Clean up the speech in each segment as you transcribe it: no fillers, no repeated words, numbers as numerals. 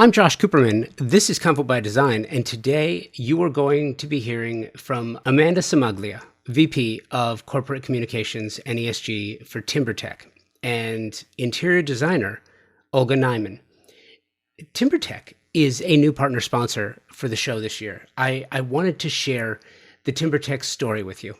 I'm Josh Cooperman. This is Convo by Design, and today you are going to be hearing from Amanda Cimaglia, VP of Corporate Communications and ESG for TimberTech, and interior designer Olga Nyman. TimberTech is a new partner sponsor for the show this year. I wanted to share the TimberTech story with you.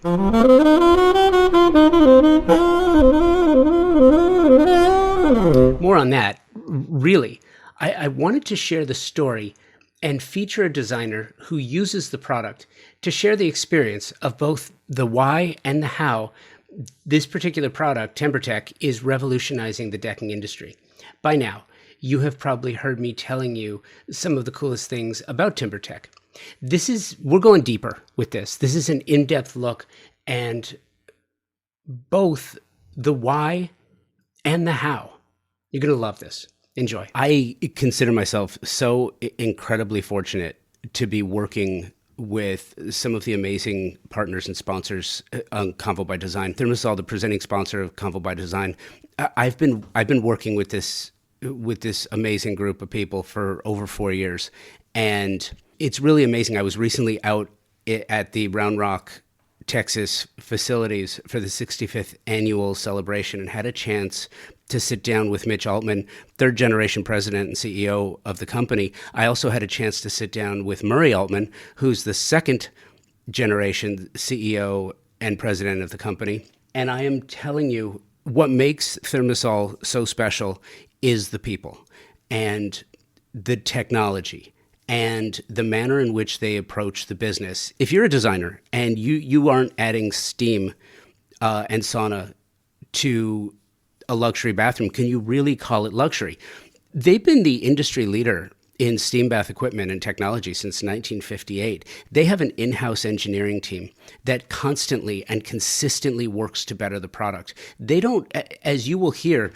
More on that, really. I wanted to share the story and feature a designer who uses the product to share the experience of both the why and the how this particular product, TimberTech, is revolutionizing the decking industry. By now, you have probably heard me telling you some of the coolest things about TimberTech. We're going deeper with this. This is an in-depth look and both the why and the how. You're going to love this. Enjoy. I consider myself so incredibly fortunate to be working with some of the amazing partners and sponsors on Convo by Design. ThermaSol, the presenting sponsor of Convo by Design. I've been working with this amazing group of people for over 4 years, and it's really amazing. I was recently out at the Round Rock, Texas facilities for the 65th annual celebration and had a chance to sit down with Mitch Altman, third generation president and CEO of the company. I also had a chance to sit down with Murray Altman, who's the second generation CEO and president of the company. And I am telling you, what makes ThermaSol so special is the people and the technology and the manner in which they approach the business. If you're a designer and you aren't adding steam and sauna to a luxury bathroom, can you really call it luxury? They've been the industry leader in steam bath equipment and technology since 1958. They have an in-house engineering team that constantly and consistently works to better the product. They don't, as you will hear,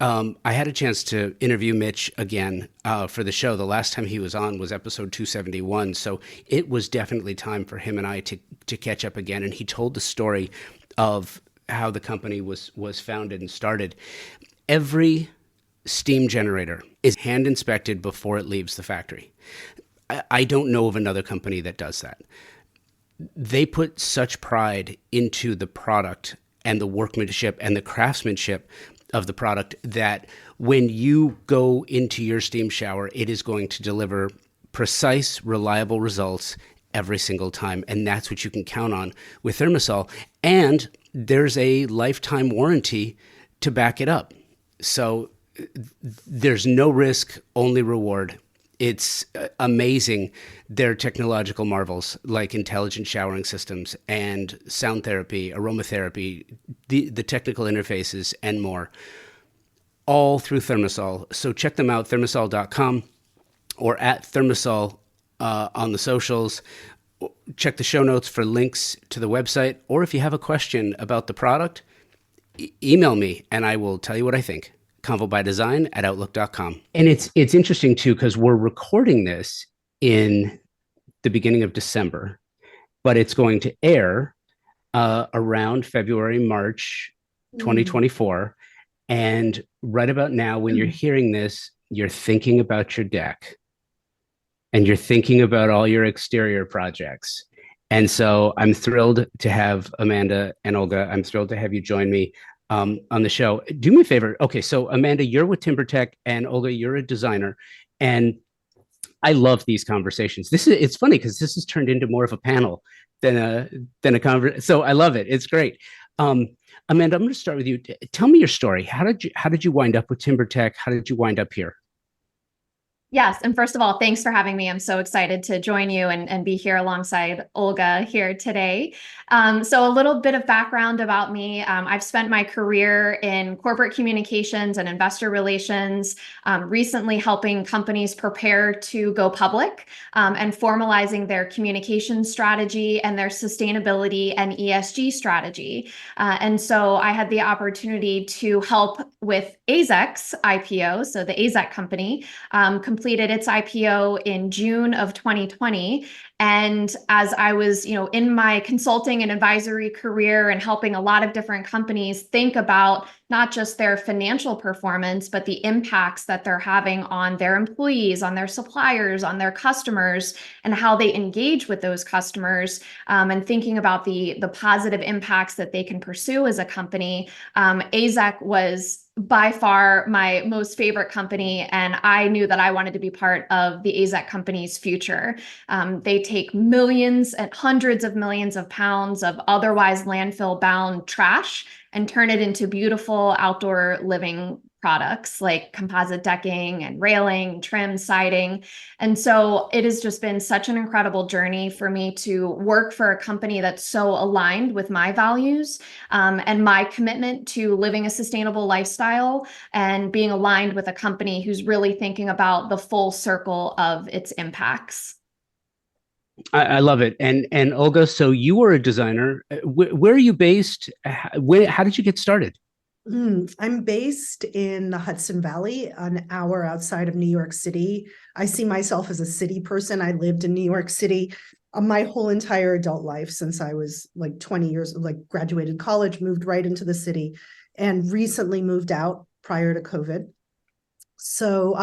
I had a chance to interview Mitch again for the show. The last time he was on was episode 271. So it was definitely time for him and I to catch up again. And he told the story of how the company was founded and started. Every steam generator is hand inspected before it leaves the factory. I don't know of another company that does that. They put such pride into the product and the workmanship and the craftsmanship of the product that when you go into your steam shower, it is going to deliver precise, reliable results every single time. And that's what you can count on with ThermaSol. And there's a lifetime warranty to back it up. So there's no risk, only reward. It's amazing, their technological marvels like intelligent showering systems and sound therapy, aromatherapy, the technical interfaces, and more, all through ThermaSol. So check them out, thermasol.com or at ThermaSol on the socials. Check the show notes for links to the website, or if you have a question about the product, email me and I will tell you what I think. convobydesign@outlook.com. And it's interesting too, because we're recording this in the beginning of December, but it's going to air around February, March 2024. And right about now, when you're hearing this, you're thinking about your deck and you're thinking about all your exterior projects. And so I'm thrilled to have Amanda and Olga. I'm thrilled to have you join me on the show. Do me a favor. Okay, so Amanda, you're with TimberTech, and Olga, you're a designer. And I love these conversations. It's funny because this has turned into more of a panel than a conversation. So I love it. It's great. Amanda, I'm going to start with you. Tell me your story. How did you wind up with TimberTech? How did you wind up here? Yes. And first of all, thanks for having me. I'm so excited to join you and be here alongside Olga here today. So a little bit of background about me. I've spent my career in corporate communications and investor relations, recently helping companies prepare to go public and formalizing their communication strategy and their sustainability and ESG strategy. And so I had the opportunity to help with AZEK's IPO, so the AZEK company, complete completed its IPO in June of 2020. And as I was, in my consulting and advisory career and helping a lot of different companies think about not just their financial performance, but the impacts that they're having on their employees, on their suppliers, on their customers, and how they engage with those customers, and thinking about the positive impacts that they can pursue as a company, AZEK was by far my most favorite company, and I knew that I wanted to be part of the AZEK company's future. They take millions and hundreds of millions of pounds of otherwise landfill-bound trash and turn it into beautiful outdoor living products like composite decking and railing, trim, siding. And so it has just been such an incredible journey for me to work for a company that's so aligned with my values, and my commitment to living a sustainable lifestyle and being aligned with a company who's really thinking about the full circle of its impacts. I love it. And Olga, so you were a designer. Where are you based? How did you get started? I'm based in the Hudson Valley, an hour outside of New York City. I see myself as a city person. I lived in New York City my whole entire adult life since I was like 20 years, like graduated college, moved right into the city, and recently moved out prior to COVID. So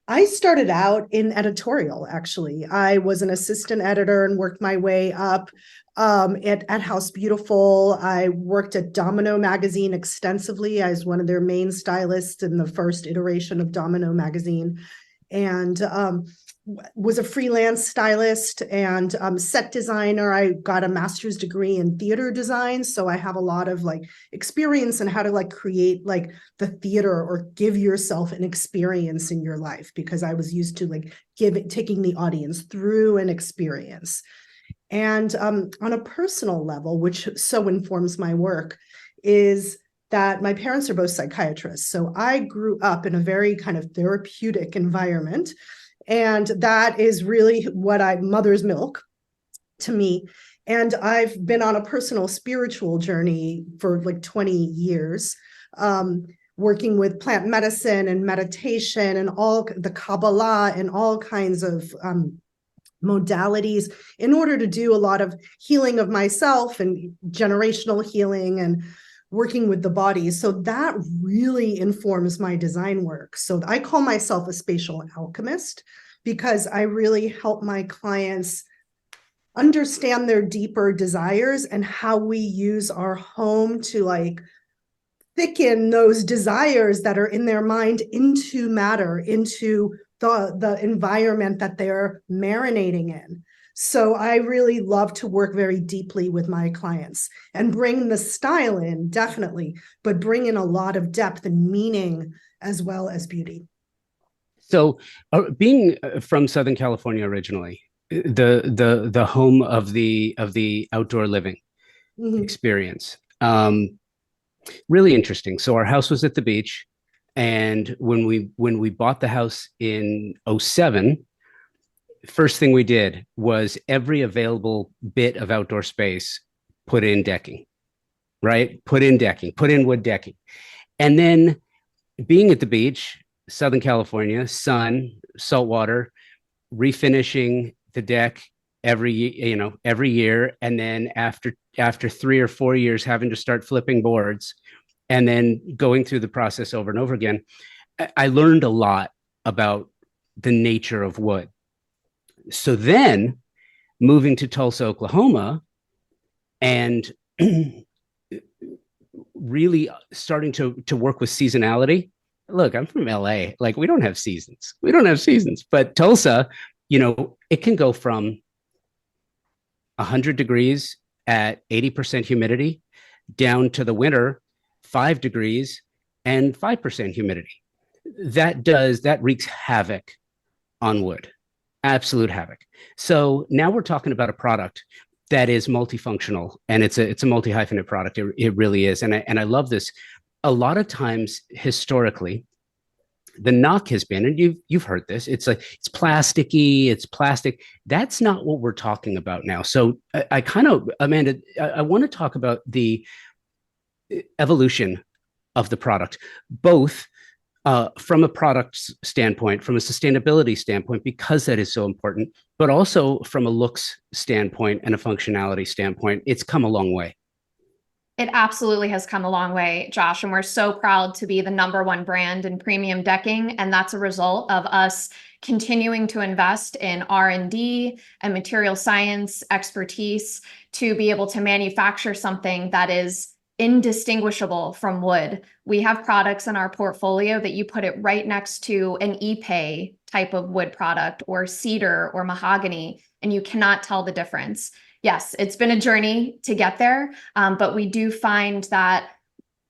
I started out in editorial, actually. I was an assistant editor and worked my way up at House Beautiful. I worked at Domino magazine extensively. I was one of their main stylists in the first iteration of Domino magazine, and was a freelance stylist and set designer. I got a master's degree in theater design, so I have a lot of like experience in how to like create like the theater or give yourself an experience in your life, because I was used to like taking the audience through an experience. And on a personal level, which so informs my work, is that my parents are both psychiatrists. So I grew up in a very kind of therapeutic environment. And that is really what mother's milk to me. And I've been on a personal spiritual journey for like 20 years, working with plant medicine and meditation and all the Kabbalah and all kinds of modalities in order to do a lot of healing of myself and generational healing and working with the body. So that really informs my design work. So I call myself a spatial alchemist because I really help my clients understand their deeper desires and how we use our home to like thicken those desires that are in their mind into matter, into the environment that they're marinating in. So I really love to work very deeply with my clients and bring the style in, definitely, but bring in a lot of depth and meaning as well as beauty. So, being from Southern California originally, the home of the outdoor living experience, really interesting. So our house was at the beach, and when we bought the house in '07. First thing we did was every available bit of outdoor space, put in decking, right? Put in wood decking. And then being at the beach, Southern California, sun, salt water, refinishing the deck every year. And then after 3 or 4 years, having to start flipping boards and then going through the process over and over again, I learned a lot about the nature of wood. So then moving to Tulsa, Oklahoma, and really starting to work with seasonality. Look, I'm from LA. Like, we don't have seasons. But Tulsa, it can go from 100 degrees at 80% humidity down to the winter, 5 degrees and 5% humidity. That wreaks havoc on wood. Absolute havoc. So now we're talking about a product that is multifunctional, and it's a multi-hyphenate product. It really is. And I love this. A lot of times historically, the knock has been, and you've heard this, it's like it's plasticky, it's plastic. That's not what we're talking about now. So I kind of, Amanda, I want to talk about the evolution of the product, both from a product standpoint, from a sustainability standpoint, because that is so important, but also from a looks standpoint and a functionality standpoint, it's come a long way. It absolutely has come a long way, Josh, and we're so proud to be the #1 brand in premium decking, and that's a result of us continuing to invest in R&D and material science expertise to be able to manufacture something that is indistinguishable from wood. We have products in our portfolio that you put it right next to an Ipe type of wood product or cedar or mahogany, and you cannot tell the difference. Yes, it's been a journey to get there, but we do find that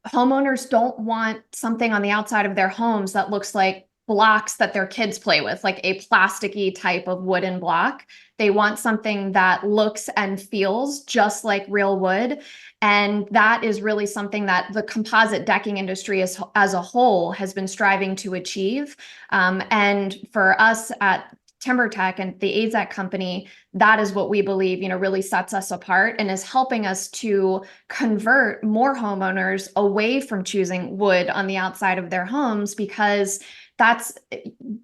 homeowners don't want something on the outside of their homes that looks like blocks that their kids play with, like a plasticky type of wooden block. They want something that looks and feels just like real wood. And that is really something that the composite decking industry as a whole has been striving to achieve. And for us at TimberTech and the AZEK company, that is what we believe, really sets us apart and is helping us to convert more homeowners away from choosing wood on the outside of their homes, because that's,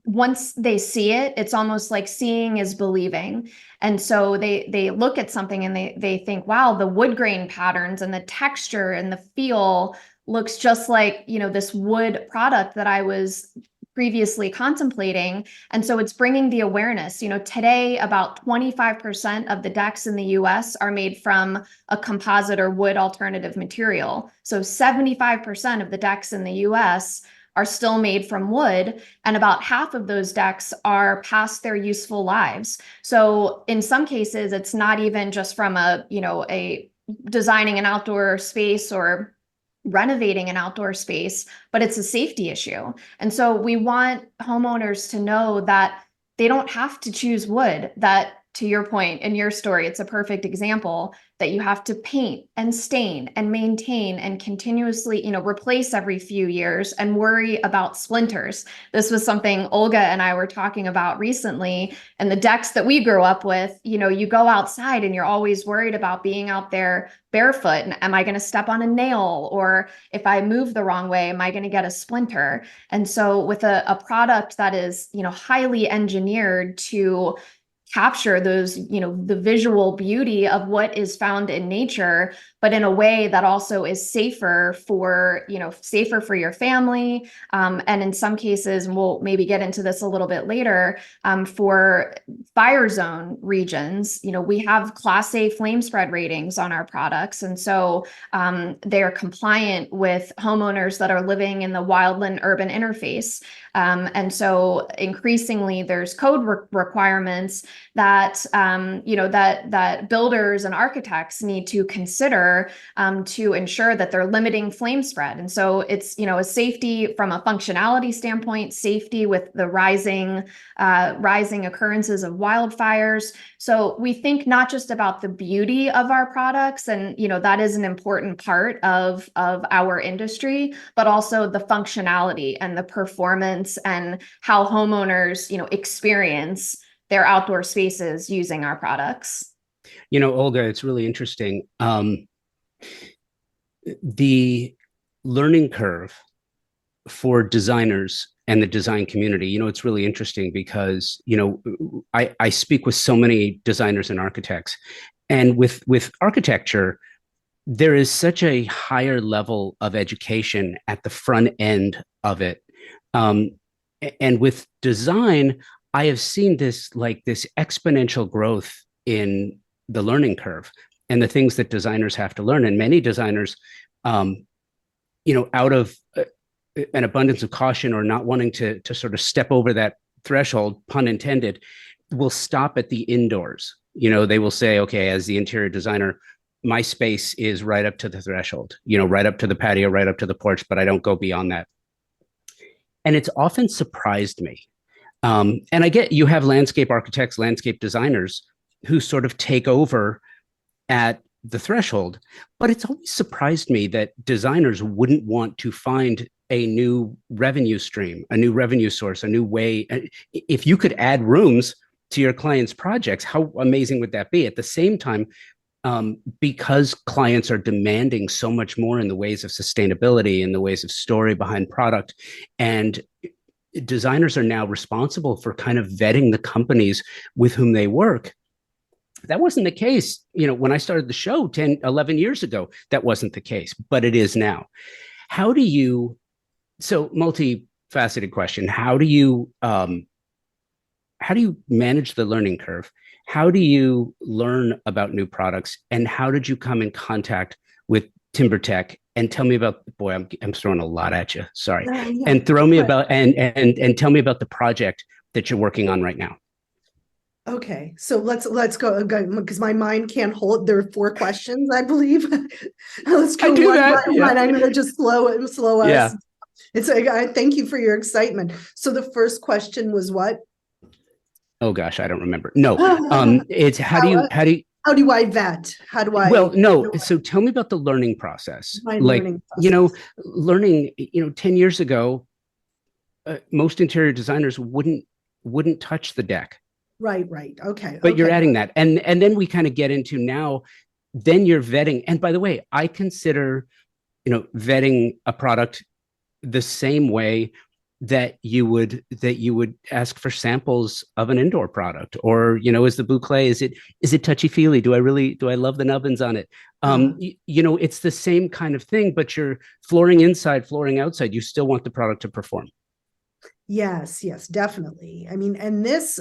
once they see it, it's almost like seeing is believing. And so they look at something and they think, wow, the wood grain patterns and the texture and the feel looks just like, this wood product that I was previously contemplating. And so it's bringing the awareness. Today, about 25% of the decks in the US are made from a composite or wood alternative material. So 75% of the decks in the US are still made from wood, and about half of those decks are past their useful lives. So in some cases, it's not even just from a designing an outdoor space or renovating an outdoor space, but it's a safety issue. And so we want homeowners to know that they don't have to choose wood, that, to your point in your story, it's a perfect example that you have to paint and stain and maintain and continuously, replace every few years and worry about splinters. This was something Olga and I were talking about recently. And the decks that we grew up with, you go outside and you're always worried about being out there barefoot. And am I going to step on a nail? Or if I move the wrong way, am I going to get a splinter? And so with a product that is, highly engineered to capture those, the visual beauty of what is found in nature, but in a way that also is safer for your family. And in some cases, and we'll maybe get into this a little bit later, for fire zone regions, we have Class A flame spread ratings on our products. And so they are compliant with homeowners that are living in the wildland urban interface. And so increasingly there's code requirements that, that builders and architects need to consider to ensure that they're limiting flame spread. And so it's, a safety from a functionality standpoint, safety with the rising occurrences of wildfires. So we think not just about the beauty of our products, and, that is an important part of our industry, but also the functionality and the performance and how homeowners, experience their outdoor spaces using our products. Olga, it's really interesting. The learning curve for designers and the design community, it's really interesting because, I speak with so many designers and architects, and with architecture, there is such a higher level of education at the front end of it. And with design, I have seen this exponential growth in the learning curve and the things that designers have to learn. And many designers, out of an abundance of caution or not wanting to sort of step over that threshold, pun intended, will stop at the indoors. They will say, okay, as the interior designer, my space is right up to the threshold, right up to the patio, right up to the porch, but I don't go beyond that. And it's often surprised me. And I get you have landscape architects, landscape designers who sort of take over at the threshold, but it's always surprised me that designers wouldn't want to find a new revenue stream, a new revenue source, a new way. If you could add rooms to your clients' projects, how amazing would that be? At the same time, because clients are demanding so much more in the ways of sustainability, in the ways of story behind product. And designers are now responsible for kind of vetting the companies with whom they work. That wasn't the case, when I started the show 10, 11 years ago. That wasn't the case, but it is now. How do you, so multifaceted question, how do you manage the learning curve? How do you learn about new products? And how did you come in contact with TimberTech? And tell me about, boy, I'm throwing a lot at you. Sorry. Yeah. And throw me about, and tell me about the project that you're working on right now. Okay, so let's go because my mind can't hold. There are 4 questions, I believe. Let's go one by one. I'm going to just slow us. Yeah. I thank you for your excitement. So the first question was what? Oh gosh, I don't remember. No, it's how do you how do I vet? How do I? Well, no. So tell me about the learning process. Learning process. Learning. 10 years ago, most interior designers wouldn't touch the deck. Right. Okay. But you're adding that, and then we kind of get into now. Then you're vetting, and by the way, I consider, vetting a product the same way that you would ask for samples of an indoor product, or is the boucle, is it touchy feely? Do I love the nubbins on it? It's the same kind of thing, but you're flooring inside, flooring outside. You still want the product to perform. Yes, definitely. I mean, and this,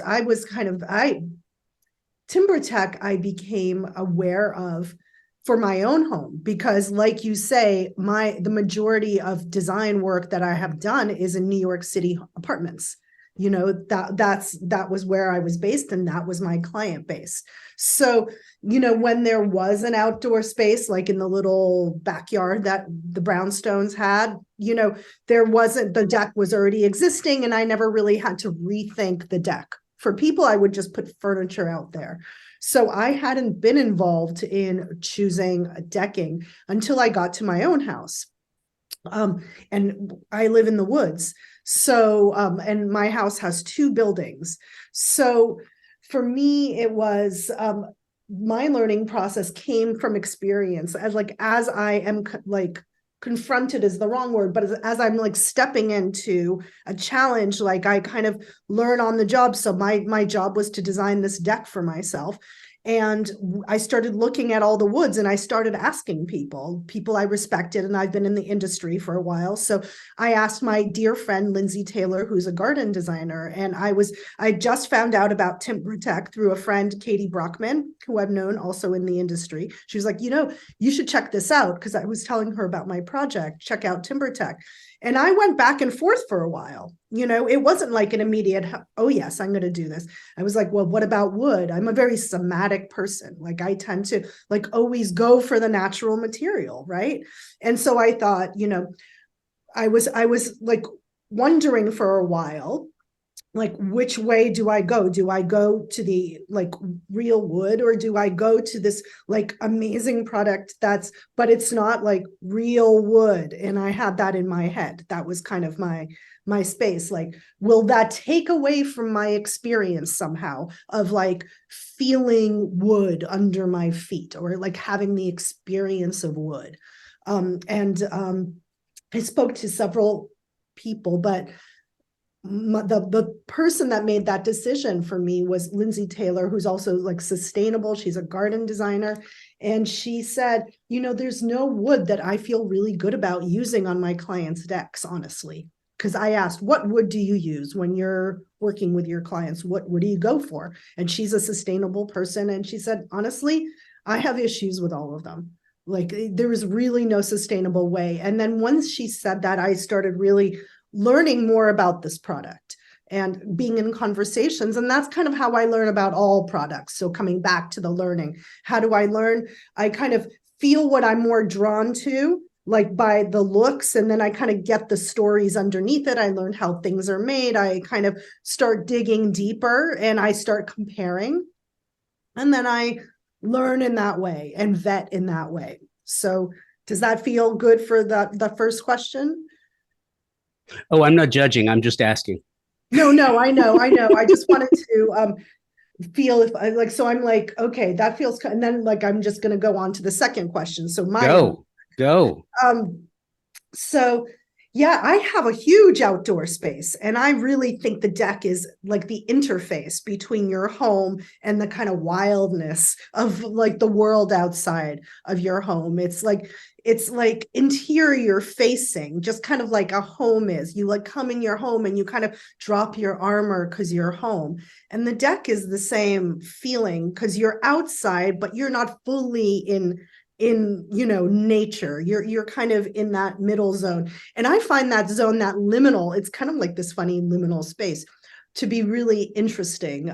TimberTech, I became aware of for my own home, because like you say, the majority of design work that I have done is in New York City apartments. That was where I was based, and that was my client base. So, when there was an outdoor space, like in the little backyard that the brownstones had, the deck was already existing, and I never really had to rethink the deck. For people, I would just put furniture out there. So I hadn't been involved in choosing a decking until I got to my own house. And I live in the woods. So, and my house has 2 buildings. So for me, it was, my learning process came from experience, as I am confronted is the wrong word, but as I'm stepping into a challenge, I kind of learn on the job. So my job was to design this deck for myself. And I started looking at all the woods, and I started asking people I respected, and I've been in the industry for a while. So I asked my dear friend, Lindsay Taylor, who's a garden designer. And I just found out about TimberTech through a friend, Katie Brockman, who I've known also in the industry. She was like, you should check this out, because I was telling her about my project. Check out TimberTech. And I went back and forth for a while. It wasn't like an immediate, oh, yes, I'm going to do this. I was like, well, what about wood? I'm a very somatic person. I tend to always go for the natural material. Right. And so I thought, I was wondering for a while, which way do I go? Do I go to the real wood, or do I go to this amazing product but it's not real wood? And I had that in my head. That was kind of my space. Will that take away from my experience somehow of feeling wood under my feet, or having the experience of wood? I spoke to several people, but the person that made that decision for me was Lindsay Taylor, who's also sustainable. She's a garden designer. And she said, there's no wood that I feel really good about using on my clients' decks, honestly. Because I asked, what wood do you use when you're working with your clients? What do you go for? And she's a sustainable person. And she said, honestly, I have issues with all of them. There is really no sustainable way. And then once she said that, I started really learning more about this product and being in conversations. And that's kind of how I learn about all products. So coming back to the learning, how do I learn? I kind of feel what I'm more drawn to, by the looks, and then I kind of get the stories underneath it. I learned how things are made. I kind of start digging deeper, and I start comparing. And then I learn in that way and vet in that way. So does that feel good for the first question? Oh, I'm not judging. I'm just asking. No, I know. I just wanted to feel if I like, so I'm like, okay, that feels, and then like, I'm just going to go on to the second question. So Go. um, so yeah, I have a huge outdoor space, and I really think the deck is like the interface between your home and the kind of wildness of like the world outside of your home. It's like interior facing, just kind of like a home is. You like come in your home and you kind of drop your armor because you're home. And the deck is the same feeling because you're outside, but you're not fully in nature. You're kind of in that middle zone, and I find that zone, that liminal, it's kind of like this funny liminal space, to be really interesting.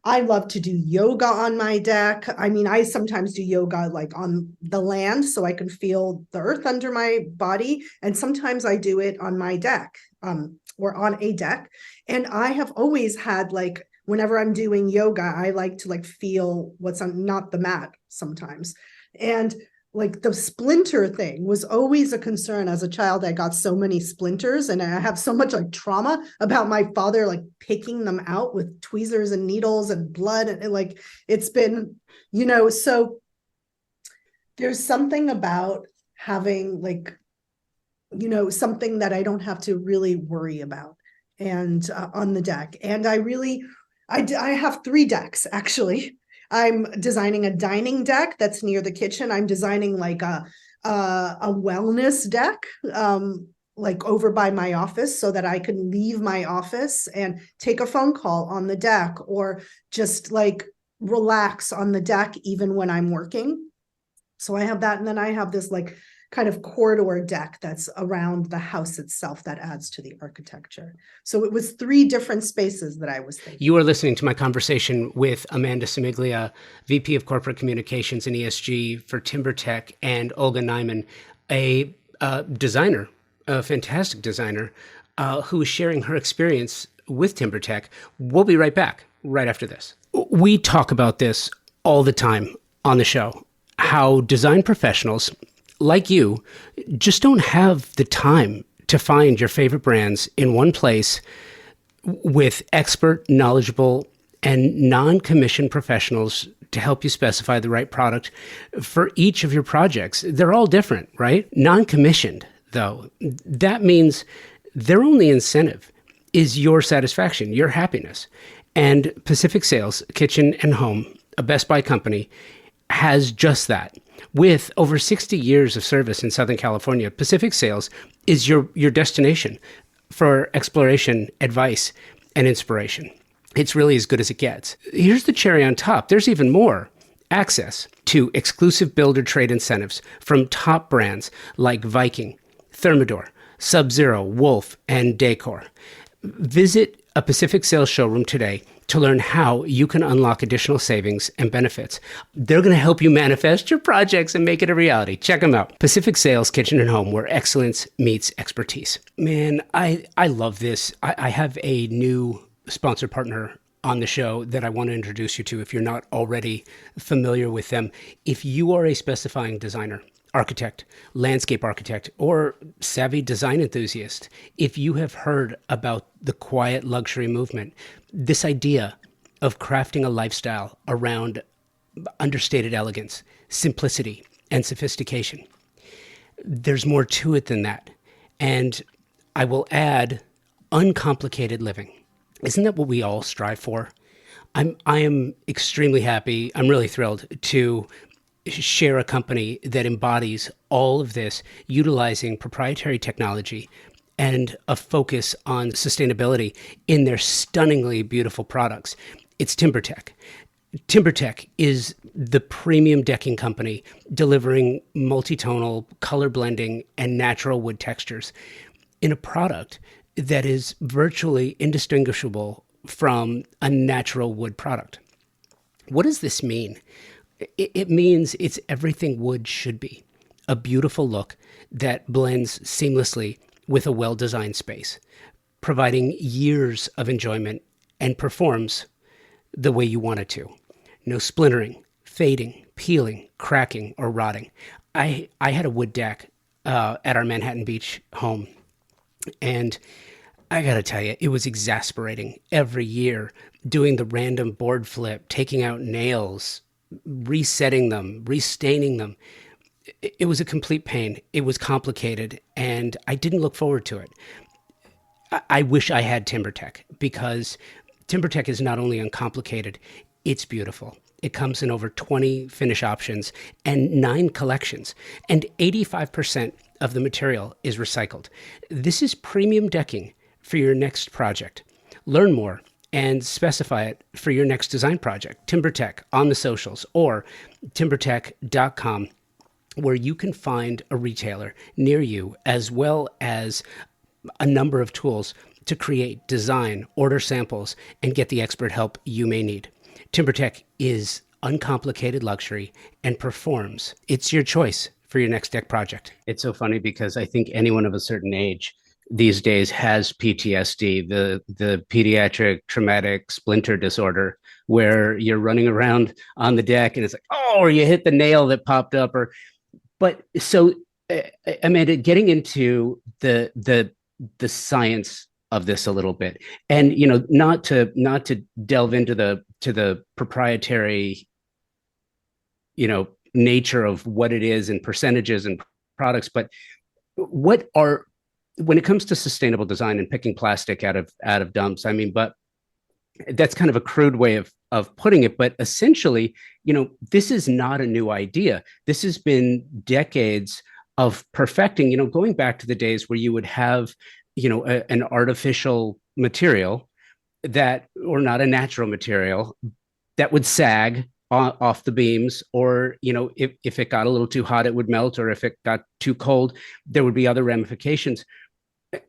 I love to do yoga on my deck. I mean, I sometimes do yoga like on the land so I can feel the earth under my body, and sometimes I do it on my deck, or on a deck. And I have always had like, whenever I'm doing yoga, I like to like feel what's on, not the mat sometimes. And like the splinter thing was always a concern as a child. I got so many splinters, and I have so much like trauma about my father like picking them out with tweezers and needles and blood, and like it's been, so there's something about having like, something that I don't have to really worry about, and on the deck. And I have 3 decks actually. I'm designing a dining deck that's near the kitchen. I'm designing like a wellness deck, like over by my office, so that I can leave my office and take a phone call on the deck, or just like relax on the deck even when I'm working. So I have that, and then I have this like kind of corridor deck that's around the house itself that adds to the architecture. So it was 3 different spaces that I was thinking. You are listening to my conversation with Amanda Cimaglia, VP of Corporate Communications and ESG for TimberTech, and Olga Nyman, a designer, a fantastic designer, who is sharing her experience with TimberTech. We'll be right back right after this. We talk about this all the time on the show, how design professionals like you just don't have the time to find your favorite brands in one place with expert, knowledgeable, and non-commissioned professionals to help you specify the right product for each of your projects. They're all different, right? Non-commissioned, though, that means their only incentive is your satisfaction, your happiness. And Pacific Sales, Kitchen and Home, a Best Buy company, has just that. With over 60 years of service in Southern California, Pacific Sales is your destination for exploration, advice, and inspiration. It's really as good as it gets. Here's the cherry on top. There's even more. Access to exclusive builder trade incentives from top brands like Viking, Thermador, Sub-Zero, Wolf, and Decor. Visit a Pacific Sales showroom today to learn how you can unlock additional savings and benefits. They're going to help you manifest your projects and make it a reality. Check them out. Pacific Sales, Kitchen and Home, where excellence meets expertise. Man, I love this. I have a new sponsor partner on the show that I want to introduce you to if you're not already familiar with them. If you are a specifying designer, architect, landscape architect, or savvy design enthusiast, if you have heard about the quiet luxury movement, this idea of crafting a lifestyle around understated elegance, simplicity, and sophistication, there's more to it than that. And I will add uncomplicated living. Isn't that what we all strive for? I am extremely happy. I'm really thrilled to share a company that embodies all of this, utilizing proprietary technology and a focus on sustainability in their stunningly beautiful products. It's TimberTech. TimberTech is the premium decking company delivering multi-tonal, color blending, and natural wood textures in a product that is virtually indistinguishable from a natural wood product. What does this mean? It means it's everything wood should be. A beautiful look that blends seamlessly with a well-designed space, providing years of enjoyment and performs the way you want it to. No splintering, fading, peeling, cracking, or rotting. I had a wood deck at our Manhattan Beach home, and I gotta tell you, it was exasperating every year doing the random board flip, taking out nails, resetting them, restaining them. It was a complete pain. It was complicated, and I didn't look forward to it. I wish I had TimberTech, because TimberTech is not only uncomplicated, it's beautiful. It comes in over 20 finish options and 9 collections, and 85% of the material is recycled. This is premium decking for your next project. Learn more and specify it for your next design project. TimberTech on the socials or timbertech.com, where you can find a retailer near you, as well as a number of tools to create, design, order samples, and get the expert help you may need. TimberTech is uncomplicated luxury and performs. It's your choice for your next deck project. It's so funny because I think anyone of a certain age these days has PTSD, the pediatric traumatic splinter disorder, where you're running around on the deck and it's like, oh, or you hit the nail that popped up, or but so Amanda, getting into the science of this a little bit, and not to delve into the proprietary nature of what it is and percentages and products, but what are, when it comes to sustainable design and picking plastic out of dumps, I mean, but that's kind of a crude way of putting it, but essentially, this is not a new idea. This has been decades of perfecting, going back to the days where you would have, an artificial material that, or not a natural material, that would sag off the beams, or, if it got a little too hot, it would melt, or if it got too cold, there would be other ramifications.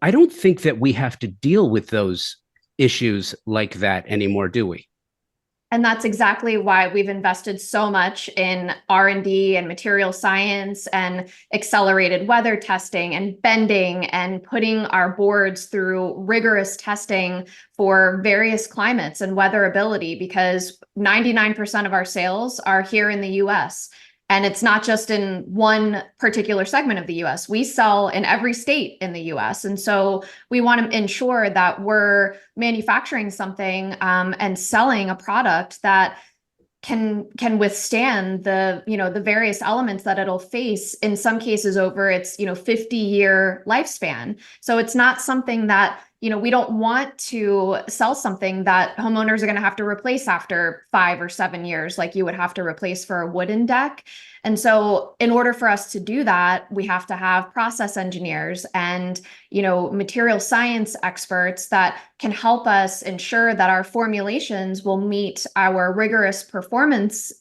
I don't think that we have to deal with those issues like that anymore, do we? And that's exactly why we've invested so much in R&D and material science and accelerated weather testing and bending and putting our boards through rigorous testing for various climates and weatherability, because 99% of our sales are here in the US. And it's not just in one particular segment of the US. We sell in every state in the US. And so we want to ensure that we're manufacturing something and selling a product that can withstand the various elements that it'll face, in some cases over its 50-year lifespan. So it's not something that we don't want to sell something that homeowners are going to have to replace after 5 or 7 years, like you would have to replace for a wooden deck. And so in order for us to do that, we have to have process engineers and material science experts that can help us ensure that our formulations will meet our rigorous performance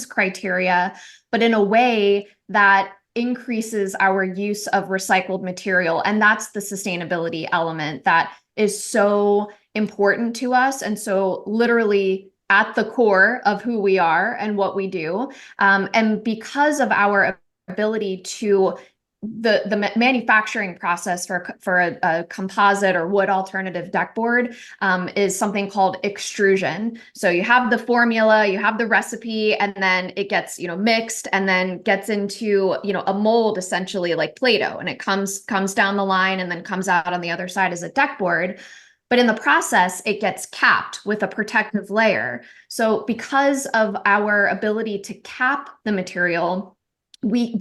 criteria, but in a way that increases our use of recycled material. And that's the sustainability element that is so important to us. And so literally at the core of who we are and what we do. And because of our ability to the manufacturing process for a composite or wood alternative deck board is something called extrusion. So you have the formula, you have the recipe, and then it gets mixed and then gets into a mold, essentially like Play-Doh, and it comes down the line and then comes out on the other side as a deck board. But in the process, it gets capped with a protective layer. So because of our ability to cap the material, we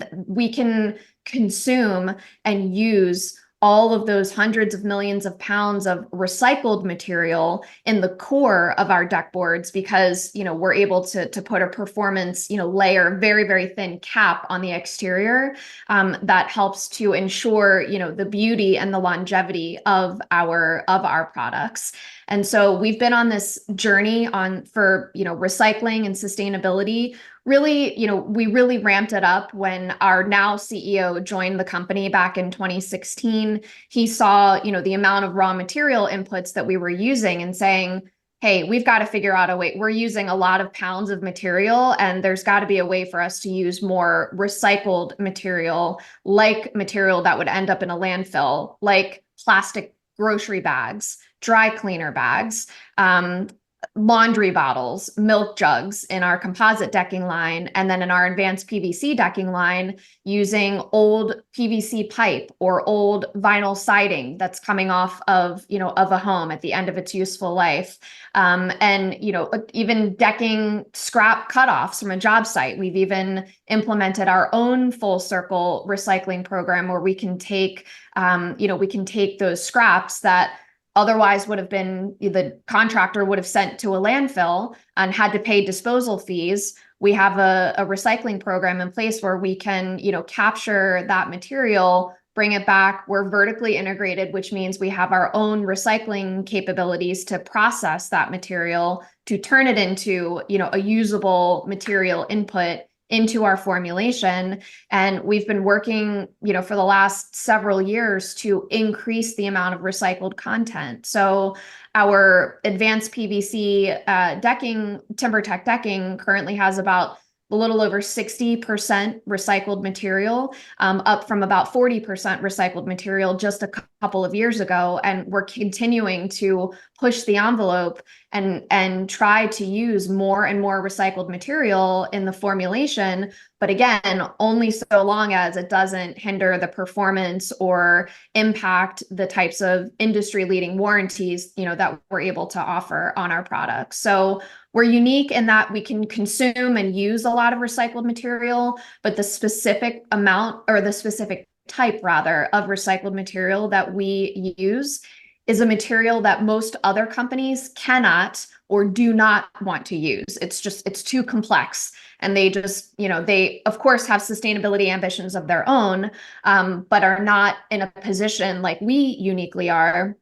can consume and use all of those hundreds of millions of pounds of recycled material in the core of our deck boards, because we're able to put a performance layer, very, very thin cap on the exterior that helps to ensure the beauty and the longevity of our products. And so we've been on this journey for recycling and sustainability. Really, we really ramped it up when our now CEO joined the company back in 2016. He saw, the amount of raw material inputs that we were using and saying, hey, we've got to figure out a way. We're using a lot of pounds of material, and there's got to be a way for us to use more recycled material, like material that would end up in a landfill, like plastic grocery bags, dry cleaner bags, laundry bottles, milk jugs in our composite decking line, and then in our advanced PVC decking line, using old PVC pipe or old vinyl siding that's coming off of, of a home at the end of its useful life. And, even decking scrap cutoffs from a job site. We've even implemented our own full circle recycling program where we can take, we can take those scraps that otherwise would have been, the contractor would have sent to a landfill and had to pay disposal fees. We have a recycling program in place where we can, capture that material, bring it back. We're vertically integrated, which means we have our own recycling capabilities to process that material to turn it into, a usable material input into our formulation. And we've been working, for the last several years to increase the amount of recycled content. So our advanced PVC decking, TimberTech decking currently has about a little over 60% recycled material, up from about 40% recycled material just a couple of years ago. And we're continuing to push the envelope and try to use more and more recycled material in the formulation. But again, only so long as it doesn't hinder the performance or impact the types of industry leading warranties, that we're able to offer on our products. So we're unique in that we can consume and use a lot of recycled material, but the specific amount, or the specific type rather, of recycled material that we use is a material that most other companies cannot or do not want to use. It's too complex. And they just, they of course have sustainability ambitions of their own, but are not in a position like we uniquely are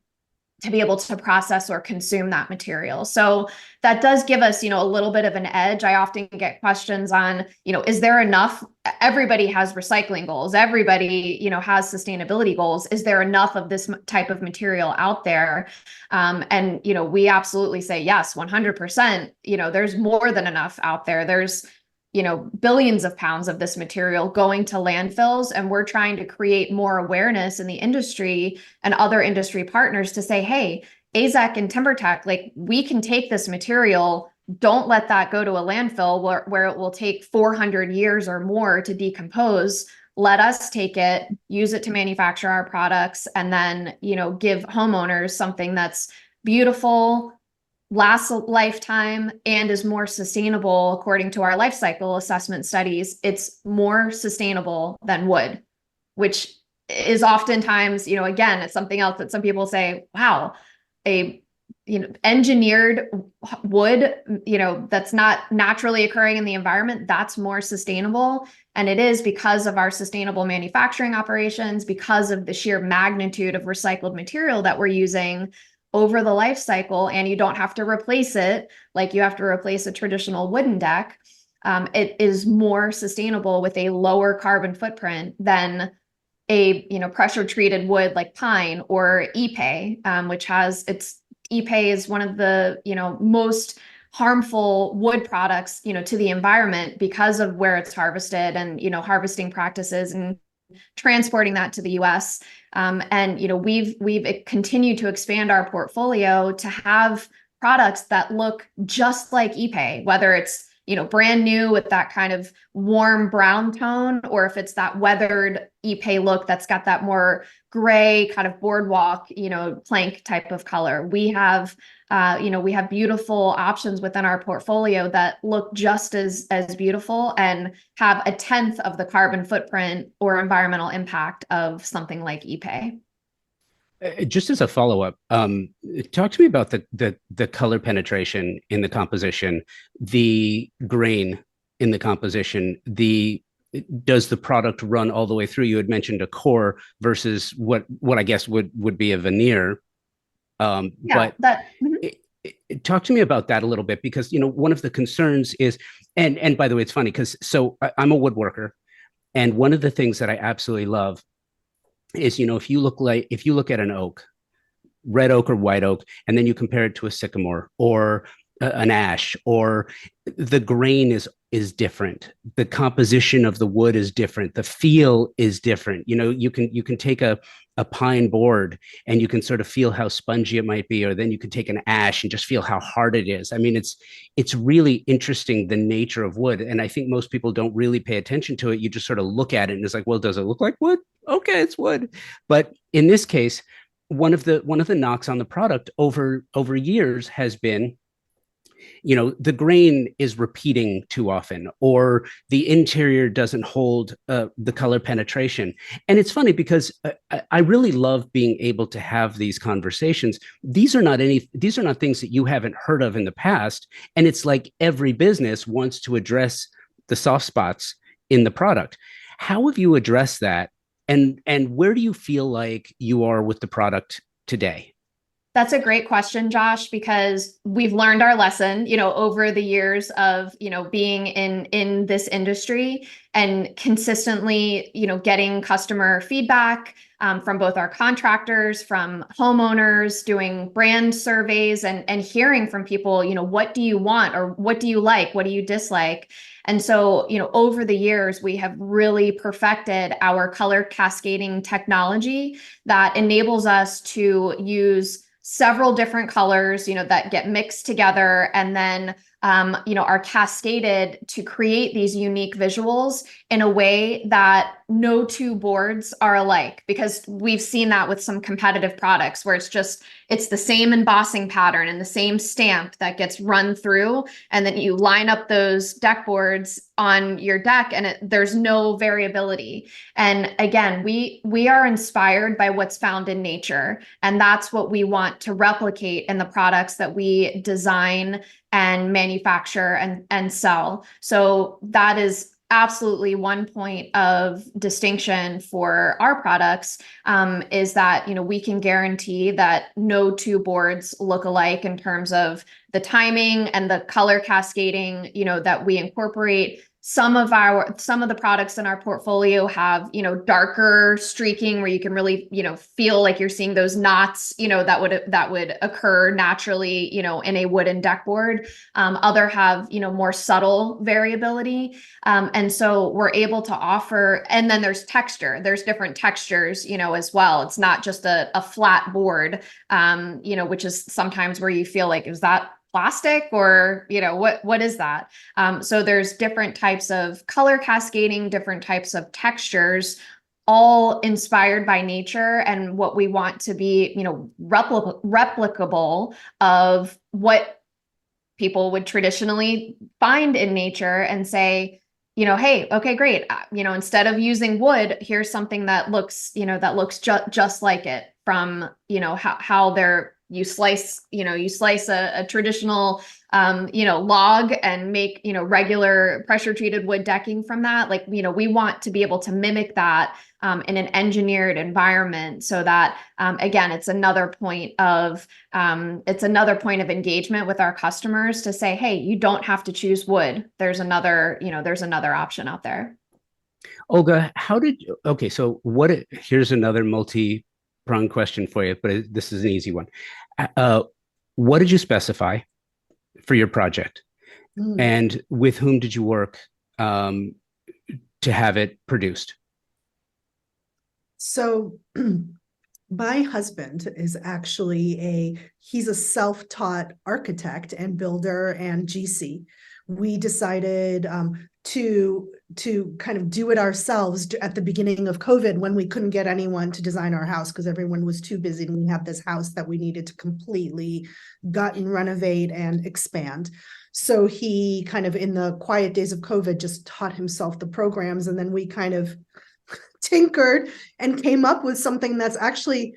to be able to process or consume that material. So that does give us, a little bit of an edge. I often get questions on, is there enough? Everybody has recycling goals. Everybody, has sustainability goals. Is there enough of this type of material out there? And, we absolutely say yes, 100%. There's more than enough out there. There's, billions of pounds of this material going to landfills. And we're trying to create more awareness in the industry and other industry partners to say, hey, AZEK and TimberTech, like, we can take this material. Don't let that go to a landfill where it will take 400 years or more to decompose. Let us take it, use it to manufacture our products, and then, give homeowners something that's beautiful, lasts a lifetime, and is more sustainable. According to our life cycle assessment studies, it's more sustainable than wood, which is oftentimes, again, it's something else that some people say, wow, a engineered wood, that's not naturally occurring in the environment, that's more sustainable. And it is because of our sustainable manufacturing operations, because of the sheer magnitude of recycled material that we're using over the life cycle. And you don't have to replace it like you have to replace a traditional wooden deck. It is more sustainable with a lower carbon footprint than a pressure treated wood like pine or ipe, which has ipe is one of the most harmful wood products to the environment because of where it's harvested and harvesting practices and transporting that to the US. And we've continued to expand our portfolio to have products that look just like ipe, whether it's brand new with that kind of warm brown tone, or if it's that weathered ipe look that's got that more gray kind of boardwalk, plank type of color. We have beautiful options within our portfolio that look just as beautiful and have a tenth of the carbon footprint or environmental impact of something like ipe. Just as a follow-up, talk to me about the color penetration in the composition, the grain in the composition. Does the product run all the way through? You had mentioned a core versus what I guess would be a veneer. Talk to me about that a little bit, because one of the concerns is, and by the way, it's funny because I'm a woodworker, and one of the things that I absolutely love is, if you look at an oak, red oak or white oak, and then you compare it to a sycamore or an ash, or the grain is different. The composition of the wood is different. The feel is different. You can take a a pine board and you can sort of feel how spongy it might be, or then you can take an ash and just feel how hard it is. I mean, it's really interesting, the nature of wood. And I think most people don't really pay attention to it. You just sort of look at it and it's like, well, does it look like wood? Okay, it's wood. But in this case, one of the knocks on the product over years has been, the grain is repeating too often, or the interior doesn't hold the color penetration. And it's funny because I really love being able to have these conversations. These are not things that you haven't heard of in the past. And it's like every business wants to address the soft spots in the product. How have you addressed that? And where do you feel like you are with the product today? That's a great question, Josh, because we've learned our lesson, over the years of, being in this industry and consistently, getting customer feedback from both our contractors, from homeowners, doing brand surveys, and hearing from people, what do you want, or what do you like, what do you dislike? And so, over the years, we have really perfected our color cascading technology that enables us to use several different colors, that get mixed together and then, are cascaded to create these unique visuals in a way that no two boards are alike, because we've seen that with some competitive products where it's the same embossing pattern and the same stamp that gets run through. And then you line up those deck boards on your deck and there's no variability. And again, we are inspired by what's found in nature. And that's what we want to replicate in the products that we design and manufacture and sell. So that is absolutely one point of distinction for our products, is that, we can guarantee that no two boards look alike in terms of the timing and the color cascading, that we incorporate. Some of the products in our portfolio have, darker streaking where you can really, feel like you're seeing those knots, that would occur naturally, in a wooden deck board. Other have, more subtle variability. And so we're able to offer, and then there's texture, there's different textures, as well. It's not just a flat board, which is sometimes where you feel like, is that plastic, or what is that? So there's different types of color cascading, different types of textures, all inspired by nature and what we want to be, replicable of what people would traditionally find in nature and say, hey, okay, great. Instead of using wood, here's something that looks, just like it, from, how they're, you slice a traditional, log and make, regular pressure treated wood decking from that. Like, we want to be able to mimic that in an engineered environment, so that, again, it's another point of engagement with our customers to say, hey, you don't have to choose wood. There's another option out there. Olga, here's another multi-pronged question for you, but this is an easy one. What did you specify for your project? And with whom did you work to have it produced? So my husband is actually he's a self-taught architect and builder and GC. We decided to kind of do it ourselves at the beginning of COVID, when we couldn't get anyone to design our house because everyone was too busy, and we had this house that we needed to completely gut and renovate and expand. So he kind of, in the quiet days of COVID, just taught himself the programs, and then we kind of tinkered and came up with something that's actually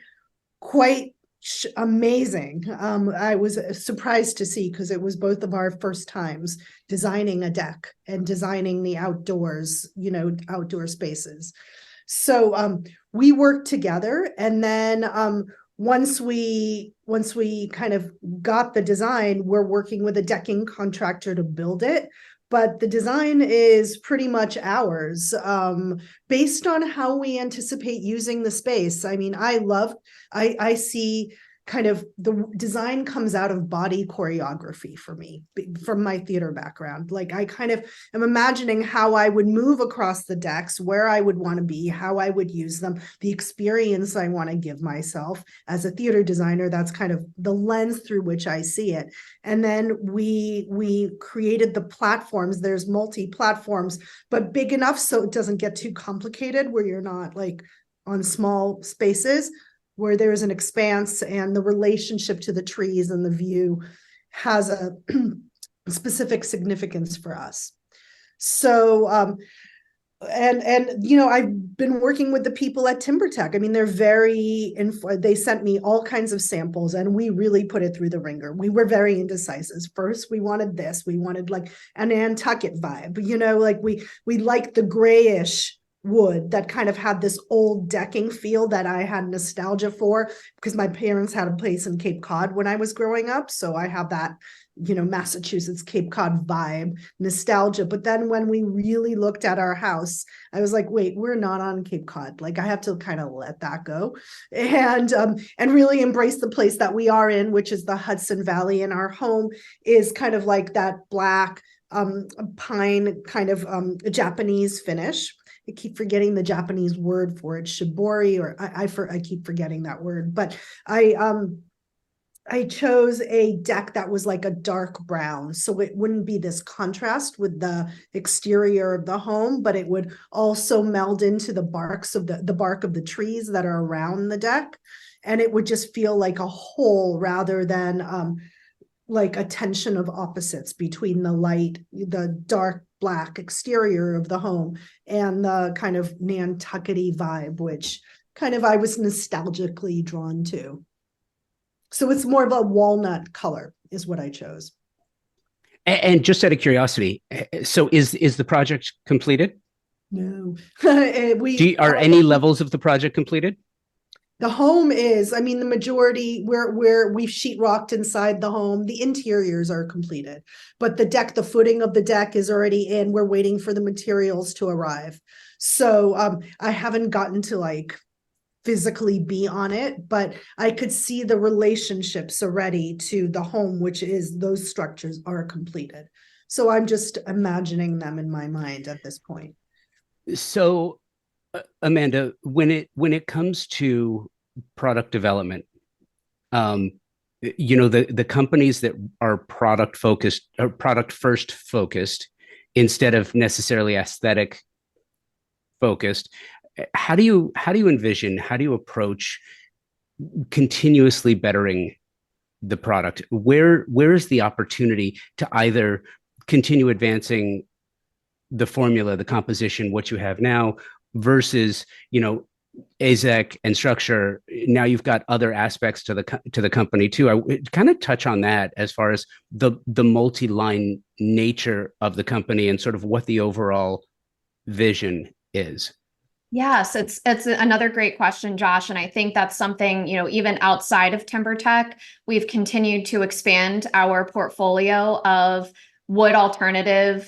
quite amazing. I was surprised to see, because it was both of our first times designing a deck and designing the outdoors, outdoor spaces. So we worked together, and then once we kind of got the design, we're working with a decking contractor to build it. But the design is pretty much ours, based on how we anticipate using the space. I mean, I see kind of the design comes out of body choreography for me from my theater background. Like I kind of am imagining how I would move across the decks, where I would want to be, how I would use them, the experience I want to give myself as a theater designer. That's kind of the lens through which I see it. And then we created the platforms. There's multi-platforms, but big enough so it doesn't get too complicated where you're not like on small spaces, where there's an expanse and the relationship to the trees and the view has a specific significance for us. So and you know, I've been working with the people at TimberTech. I mean, they're they sent me all kinds of samples and we really put it through the ringer. We were very indecisive. First, we wanted this. We wanted like an Nantucket vibe, you know, like we liked the grayish wood that kind of had this old decking feel that I had nostalgia for because my parents had a place in Cape Cod when I was growing up. So I have that, you know, Massachusetts Cape Cod vibe, nostalgia. But then when we really looked at our house, I was like, wait, we're not on Cape Cod. Like I have to kind of let that go and really embrace the place that we are in, which is the Hudson Valley. And our home is kind of like that black pine kind of Japanese finish. I keep forgetting the Japanese word for it, shibori, or I keep forgetting that word. But I chose a deck that was like a dark brown, so it wouldn't be this contrast with the exterior of the home, but it would also meld into the barks of the bark of the trees that are around the deck, and it would just feel like a whole rather than like a tension of opposites between the dark black exterior of the home and the kind of Nantucket-y vibe, which kind of I was nostalgically drawn to. So it's more of a walnut color is what I chose. And just out of curiosity, so is the project completed? No, Are any levels of the project completed? The home is, I mean, the majority where we've sheetrocked inside the home, the interiors are completed, but the deck, the footing of the deck is already in. We're waiting for the materials to arrive. So I haven't gotten to like physically be on it, but I could see the relationships already to the home, which is those structures are completed. So I'm just imagining them in my mind at this point. So Amanda, when it comes to product development, you know, the companies that are product focused or product first focused instead of necessarily aesthetic focused, how do you envision, how do you approach continuously bettering the product? Where is the opportunity to either continue advancing the formula, the composition, what you have now, versus, you know, AZEK and structure? Now you've got other aspects to the company too. I kind of touch on that as far as the multi-line nature of the company and sort of what the overall vision is. Yes, it's another great question, Josh. And I think that's something, you know, even outside of TimberTech, we've continued to expand our portfolio of wood alternative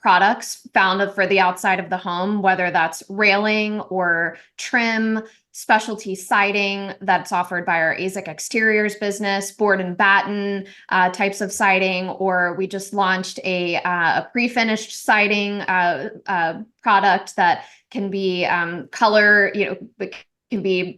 products found for the outside of the home, whether that's railing or trim, specialty siding that's offered by our AZEK Exteriors business, board and batten types of siding, or we just launched a pre-finished siding product that can be color, you know, it can be,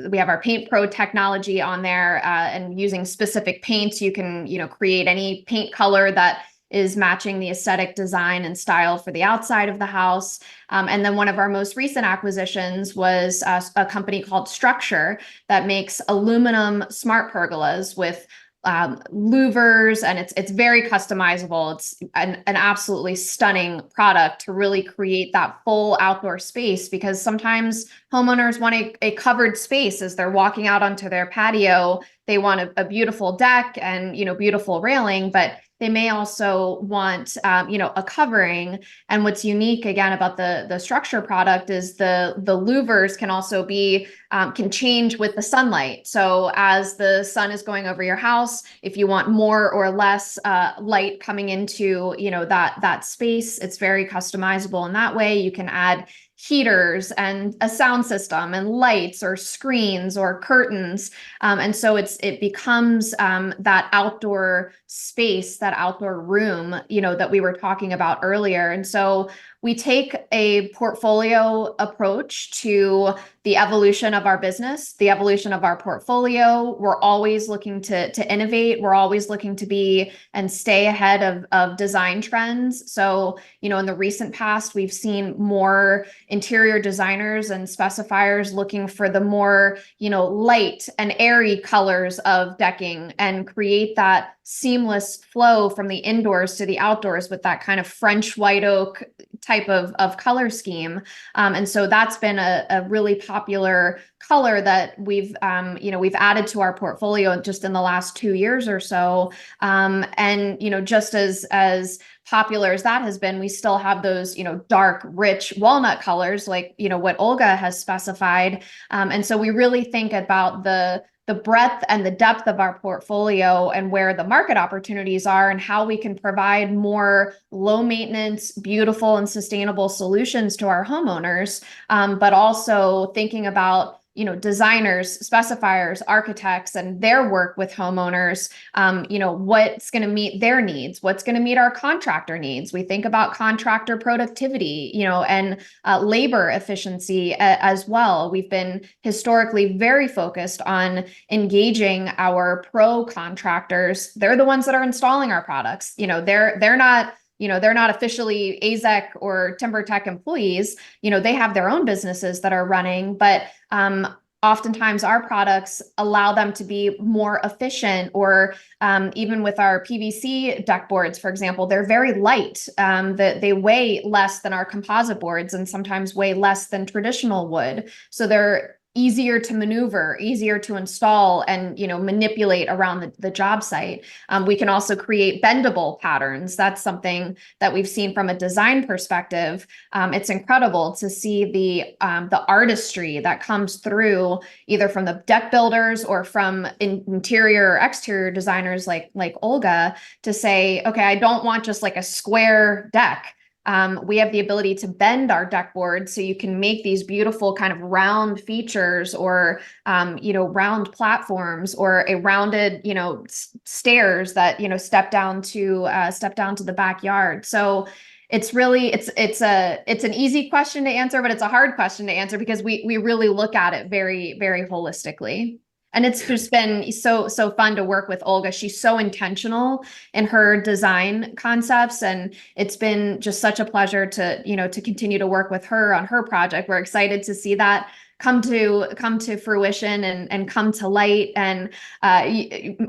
we have our Paint Pro technology on there, and using specific paints, you can, you know, create any paint color that is matching the aesthetic design and style for the outside of the house. And then one of our most recent acquisitions was a company called Structure that makes aluminum smart pergolas with louvers, and it's very customizable. It's an absolutely stunning product to really create that full outdoor space, because sometimes homeowners want a covered space as they're walking out onto their patio. They want a beautiful deck and, you know, beautiful railing, but they may also want, you know, a covering. And what's unique again about the Structure product is the louvers can also be, can change with the sunlight. So as the sun is going over your house, if you want more or less light coming into, you know, that space, it's very customizable in that way. You can add heaters and a sound system and lights or screens or curtains. And so it becomes that outdoor space, that outdoor room, that we were talking about earlier. And so we take a portfolio approach to the evolution of our business, the evolution of our portfolio. We're always looking to innovate. We're always looking to be and stay ahead of design trends. So, in the recent past, we've seen more interior designers and specifiers looking for the more, light and airy colors of decking and create that seamless flow from the indoors to the outdoors with that kind of French white oak type of color scheme. And so that's been a really popular color that we've added to our portfolio just in the last 2 years or so. And, just as popular as that has been, we still have those, dark, rich walnut colors, like, what Olga has specified. And so we really think about the breadth and the depth of our portfolio and where the market opportunities are and how we can provide more low maintenance, beautiful and sustainable solutions to our homeowners. But also thinking about designers, specifiers, architects, and their work with homeowners, what's going to meet their needs, what's going to meet our contractor needs. We think about contractor productivity, and labor efficiency as well. We've been historically very focused on engaging our pro contractors. They're the ones that are installing our products. They're not officially AZEK or TimberTech employees. They have their own businesses that are running, but oftentimes our products allow them to be more efficient, or even with our PVC deck boards, for example, they're very light. They weigh less than our composite boards and sometimes weigh less than traditional wood. So they're easier to maneuver, easier to install and, manipulate around the job site. We can also create bendable patterns. That's something that we've seen from a design perspective. It's incredible to see the artistry that comes through either from the deck builders or from interior or exterior designers like Olga to say, okay, I don't want just like a square deck. We have the ability to bend our deck board so you can make these beautiful kind of round features or, round platforms or a rounded, stairs that, step down to the backyard. So it's really, it's an easy question to answer, but it's a hard question to answer because we really look at it very, very holistically. And it's just been so fun to work with Olga. She's so intentional in her design concepts, and it's been just such a pleasure to continue to work with her on her project. We're excited to see that come to fruition and come to light. And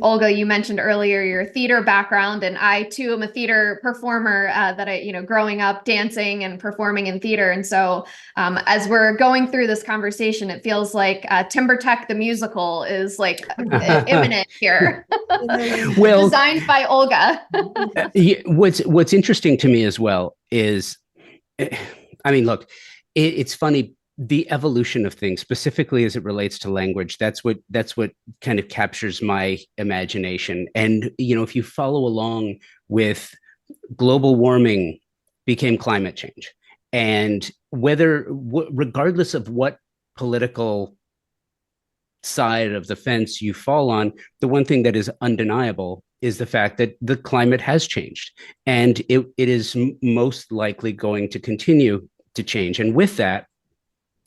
Olga, you mentioned earlier your theater background, and I too am a theater performer that I, growing up dancing and performing in theater. And so as we're going through this conversation, it feels like TimberTech the musical is like imminent here. Well, designed by Olga. What's interesting to me as well is, I mean, look, it's funny. The evolution of things, specifically as it relates to language, that's what kind of captures my imagination. And if you follow along with global warming became climate change, and regardless of what political side of the fence you fall on, the one thing that is undeniable is the fact that the climate has changed, and it is most likely going to continue to change. And with that,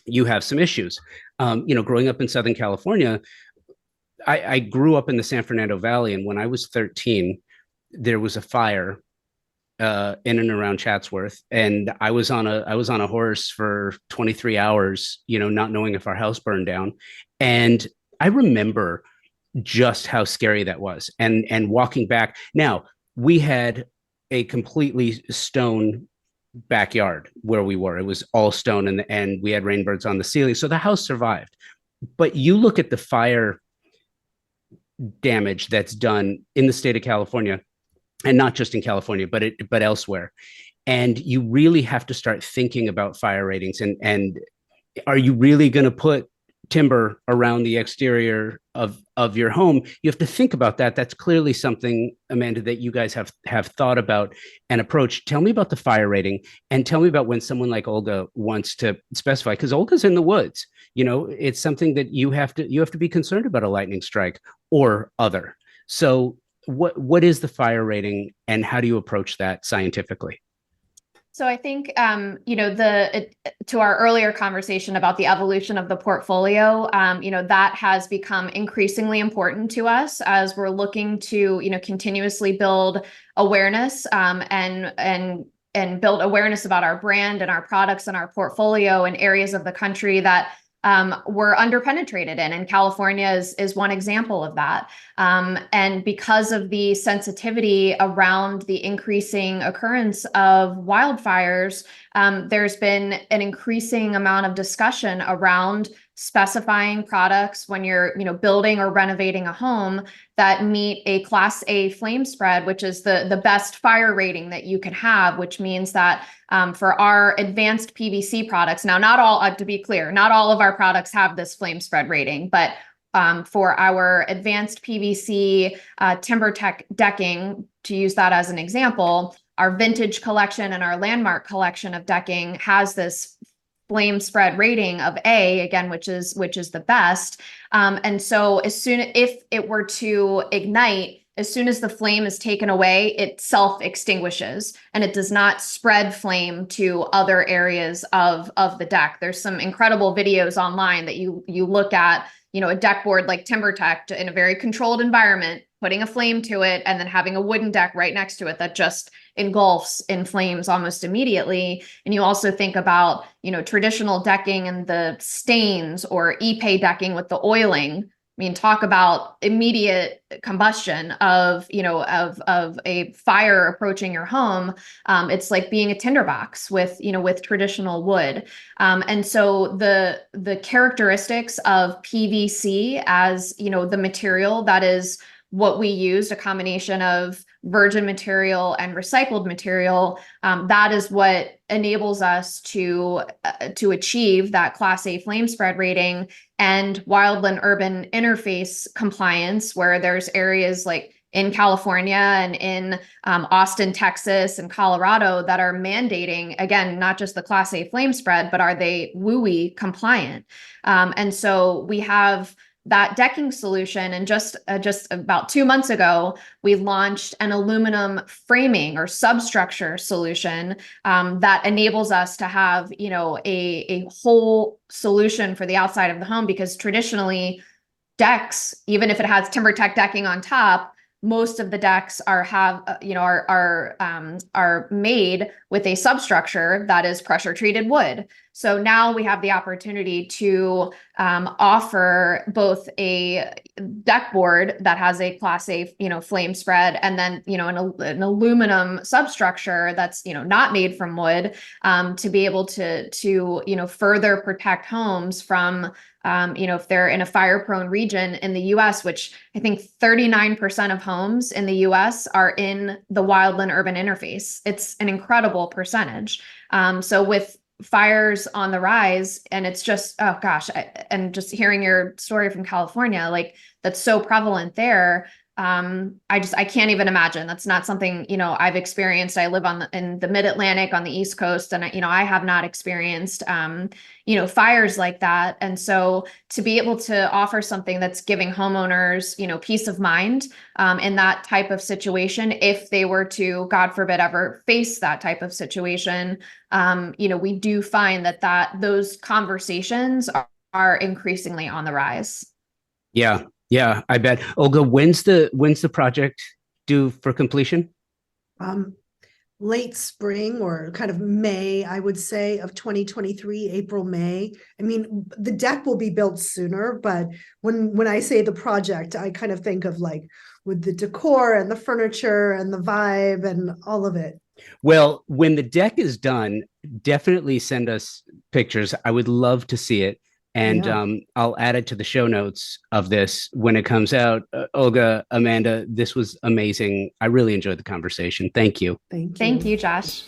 you have some issues. Growing up in Southern California, I grew up in the San Fernando Valley, and when I was 13, there was a fire in and around Chatsworth, and I was on a horse for 23 hours, not knowing if our house burned down. And I remember just how scary that was. And walking back, now we had a completely stone backyard where we were. It was all stone, and we had rainbirds on the ceiling, so the house survived. But you look at the fire damage that's done in the state of California, and not just in California, but elsewhere, and you really have to start thinking about fire ratings. And are you really going to put timber around the exterior of your home, you have to think about that. That's clearly something, Amanda, that you guys have thought about and approached. Tell me about the fire rating, and tell me about when someone like Olga wants to specify, because Olga's in the woods. It's something that you have to be concerned about, a lightning strike or other. So what is the fire rating, and how do you approach that scientifically? So I think, to our earlier conversation about the evolution of the portfolio, that has become increasingly important to us as we're looking to, continuously build awareness, and build awareness about our brand and our products and our portfolio in areas of the country that we're underpenetrated in. And California is one example of that. And because of the sensitivity around the increasing occurrence of wildfires, there's been an increasing amount of discussion around specifying products when you're, building or renovating a home that meet a Class A flame spread, which is the best fire rating that you can have, which means that for our advanced PVC products, now not all, to be clear, not all of our products have this flame spread rating, but for our advanced PVC TimberTech decking, to use that as an example, our vintage collection and our landmark collection of decking has this flame spread rating of A, again, which is the best. And so if it were to ignite, as soon as the flame is taken away, it self-extinguishes and it does not spread flame to other areas of the deck. There's some incredible videos online that you look at, a deck board like TimberTech in a very controlled environment, putting a flame to it, and then having a wooden deck right next to it that just engulfs in flames almost immediately. And you also think about, traditional decking and the stains, or epay decking with the oiling. I mean, talk about immediate combustion of a fire approaching your home. It's like being a tinderbox with traditional wood. And so the characteristics of PVC as, the material that is what we used, a combination of virgin material and recycled material, that is what enables us to achieve that Class A flame spread rating and wildland urban interface compliance, where there's areas like in California and in Austin, Texas, and Colorado that are mandating, again, not just the Class A flame spread, but are they WUI compliant? And so we have that decking solution. And just about 2 months ago, we launched an aluminum framing or substructure solution that enables us to have, a whole solution for the outside of the home, because traditionally decks, even if it has TimberTech decking on top, most of the decks are made with a substructure that is pressure treated wood. So now we have the opportunity to offer both a deck board that has a Class A, flame spread, and then, an aluminum substructure that's, not made from wood, to be able to further protect homes from, if they're in a fire-prone region in the U.S., which I think 39% of homes in the U.S. are in the wildland urban interface. It's an incredible percentage. So with fires on the rise, and it's just, oh gosh, and just hearing your story from California, like that's so prevalent there. I can't even imagine. That's not something, I've experienced. I live in the mid-Atlantic on the East Coast, and I have not experienced, fires like that. And so to be able to offer something that's giving homeowners, peace of mind, in that type of situation, if they were to, God forbid, ever face that type of situation, we do find that those conversations are increasingly on the rise. Yeah. Yeah, I bet. Olga, when's the project due for completion? Late spring, or kind of May, I would say, of 2023, April, May. I mean, the deck will be built sooner, but when I say the project, I kind of think of like with the decor and the furniture and the vibe and all of it. Well, when the deck is done, definitely send us pictures. I would love to see it. And Yeah. I'll add it to the show notes of this when it comes out. Olga, Amanda, this was amazing. I really enjoyed the conversation. Thank you. Thank you. Thank you, Josh.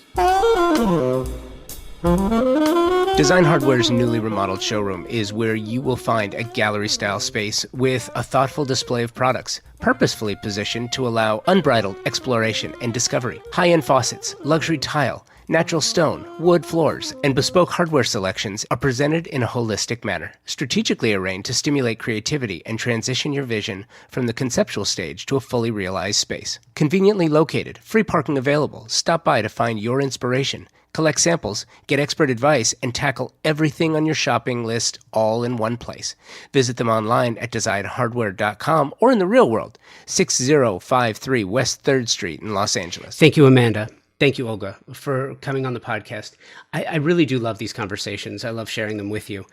Design Hardware's newly remodeled showroom is where you will find a gallery-style space with a thoughtful display of products, purposefully positioned to allow unbridled exploration and discovery. High-end faucets, luxury tile, natural stone, wood floors, and bespoke hardware selections are presented in a holistic manner, strategically arranged to stimulate creativity and transition your vision from the conceptual stage to a fully realized space. Conveniently located, free parking available. Stop by to find your inspiration. Collect samples, get expert advice, and tackle everything on your shopping list all in one place. Visit them online at designhardware.com or in the real world, 6053 West 3rd Street in Los Angeles. Thank you, Amanda. Thank you, Olga, for coming on the podcast. I really do love these conversations. I love sharing them with you.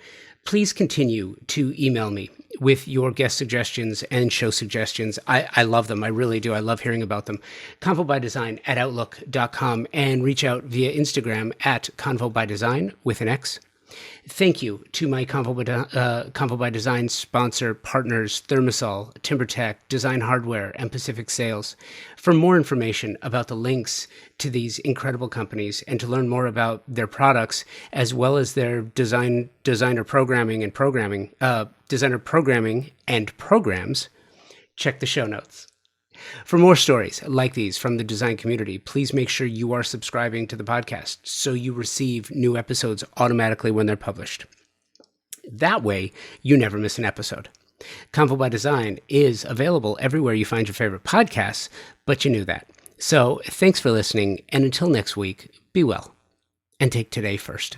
Please continue to email me with your guest suggestions and show suggestions. I love them. I really do. I love hearing about them. convobydesign@outlook.com and reach out via Instagram at convobydesign with an X. Thank you to my Convo by Design sponsor partners, Thermosol, TimberTech, Design Hardware, and Pacific Sales. For more information about the links to these incredible companies and to learn more about their products, as well as their designer programming and programs, check the show notes. For more stories like these from the design community, please make sure you are subscribing to the podcast so you receive new episodes automatically when they're published. That way, you never miss an episode. Convo by Design is available everywhere you find your favorite podcasts, but you knew that. So thanks for listening, and until next week, be well, and take today first.